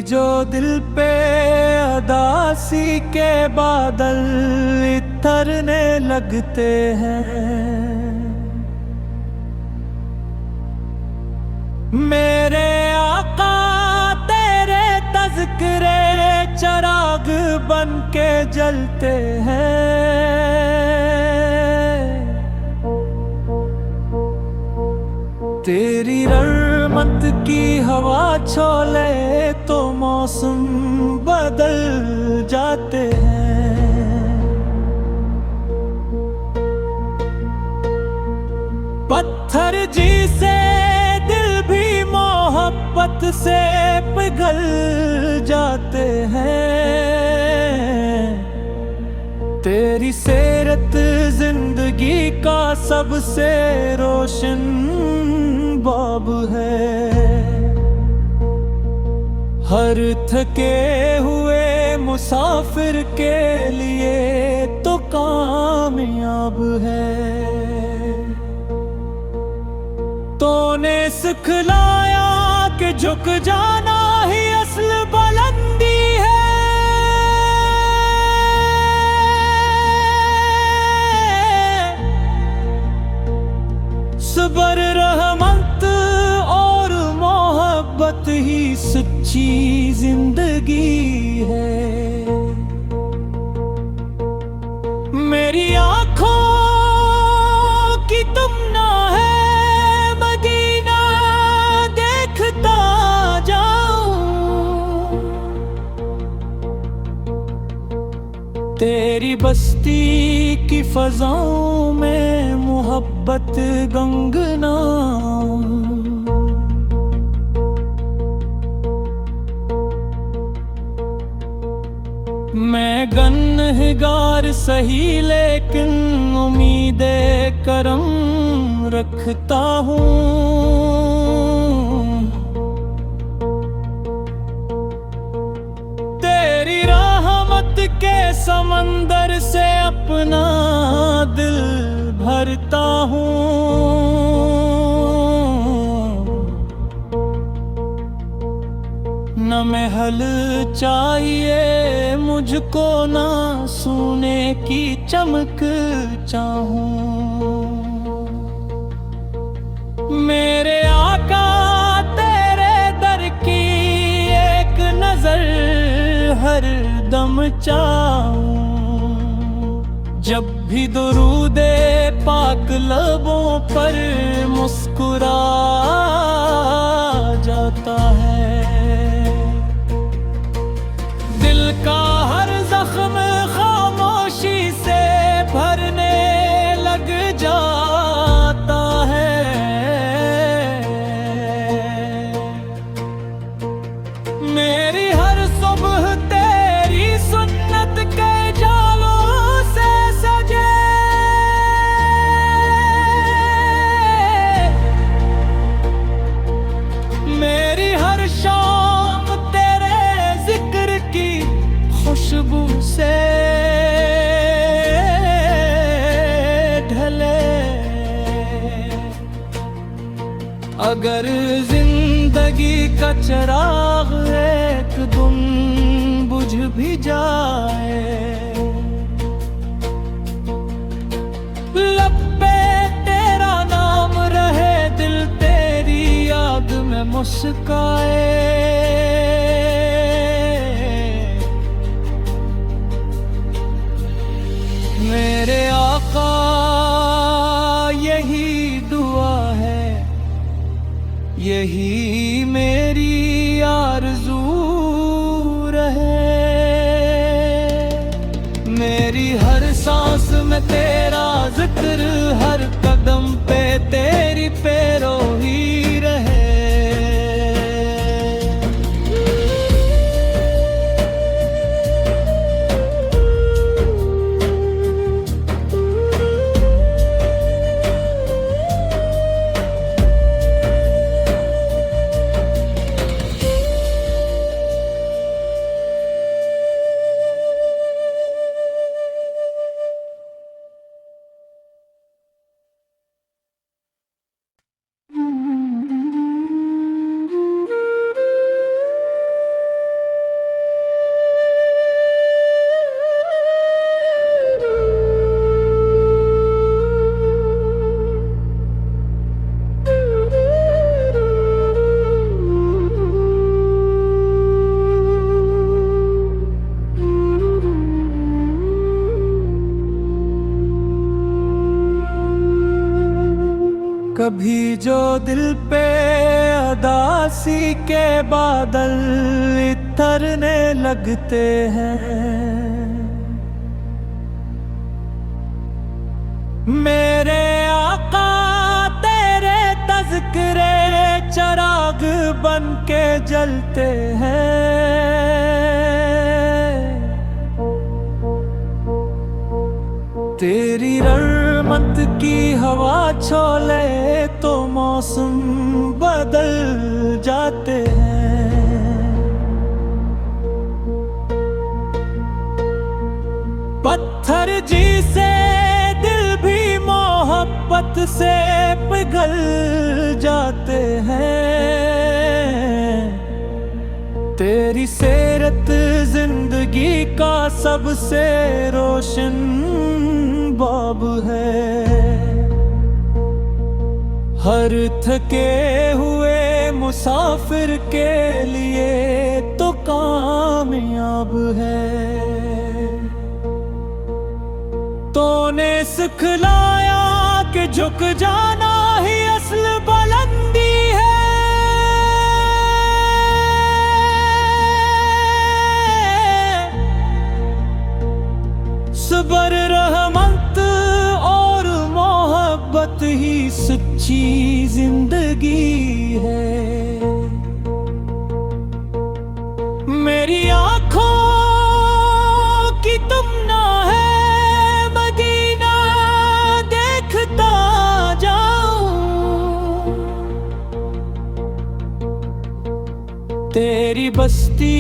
जो दिल पे अदासी के बादल इतरने लगते हैं, मेरे आका तेरे तज़किरे चराग बन के जलते हैं। तेरी रहमत की हवा छोले तो मौसम बदल जाते हैं। पत्थर जी से दिल भी मोहब्बत से पिघल जाते हैं। तेरी सीरत जिंदगी का सबसे रोशन बाब है। हर थके हुए मुसाफिर के लिए तो कामयाब है। तूने सिखलाया कि झुक जाना ही असल बुलंदी है। सबर रहमत और मोहब्बत ही सच्ची जिंदगी है। मेरी आँखों की तुम ना है मदीना देखता जाऊं। तेरी बस्ती की फजाओं में मोहब्बत गंगनाऊं। मैं गन्हगार सही लेकिन उम्मीदे करम रखता हूँ। तेरी रहमत के समंदर से अपना दिल भरता हूँ। न महल चाहिए मुझको, ना सोने की चमक चाहूं। मेरे आका तेरे दर की एक नजर हर दम चाहूं। जब भी दुरूदे पाक लबों पर मुस्कुरा जाता है। दिल का हर जख्म खामोशी से भरने लग जाता है। मेरी हर सुबह तेरी सुन्नत के जालों से सजे। मेरी हर शाम तेरे जिक्र की खुशबू से ढले। अगर जिंदगी का चिराग एक दिन बुझ भी जाए, लब पे तेरा नाम रहे, दिल तेरी याद में मुस्काए। मेरे आका यही दुआ है, यही मेरी आरज़ू रहे। मेरी हर सांस में तेरा जिक्र, हर कदम पे तेरी पैरोही रहे। उदासी के बादल इतरने लगते हैं। मेरे आका तेरे तज़किरे चिराग बन के जलते हैं। तेरी रहमत की हवा छोले तो मौसम बदल जाते हैं। पत्थर जी से दिल भी मोहब्बत से पिघल जाते हैं। तेरी सीरत जिंदगी का सबसे रोशन बाब है। हर थके हुए मुसाफिर के लिए तो कामयाब है। तूने सिखलाया कि झुक जाना ही असल बुलंदी है। सब्र रहमत और मोहब्बत ही सच्ची जिंदगी है। मेरी आँखों की तुमना है मदीना देखता जाऊं। तेरी बस्ती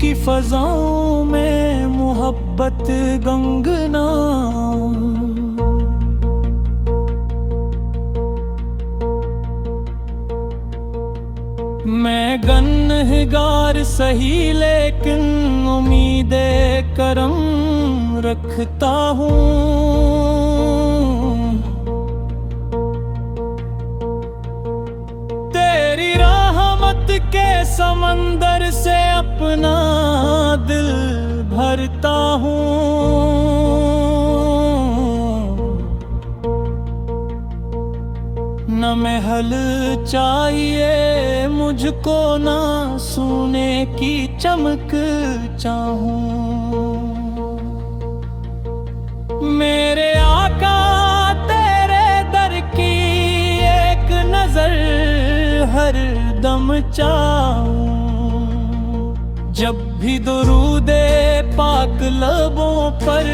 की फजाओं में मोहब्बत गंगनाऊं। मैं गुनहगार सही लेकिन उम्मीदे करम रखता हूँ। तेरी रहमत के समंदर से अपना दिल भरता हूँ। न महल चाहिए मुझको ना सोने की चमक चाहूं। मेरे आका तेरे दर की एक नजर हर दम चाहूं। जब भी दुरूदे पाक लबों पर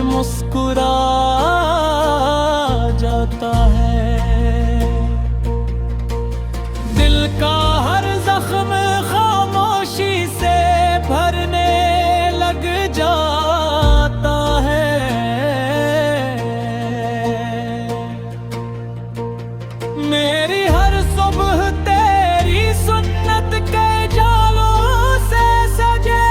मुस्कुरा जाता है। दिल का हर जख्म खामोशी से भरने लग जाता है। मेरी हर सुबह तेरी सुन्नत के जालों से सजे।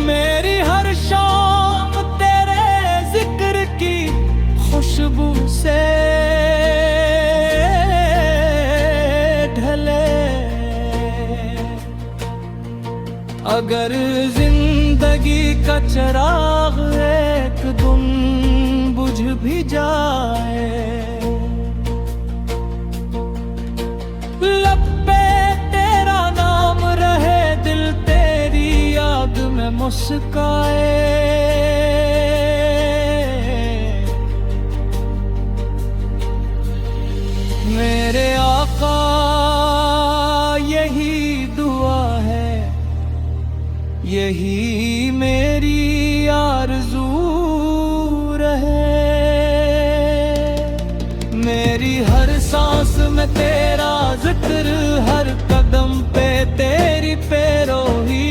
मेरी हर शाम तेरे जिक्र की खुशबू से ढले। अगर जिंदगी का चिराग एक दिन बुझ भी जाए, लब पे तेरा नाम रहे, दिल तेरी याद में मुस्काए। मेरे आका यही दुआ है, यही मेरी आरज़ू रहे। मेरी हर सांस में तेरा जिक्र, हर कदम पे तेरी पैरोही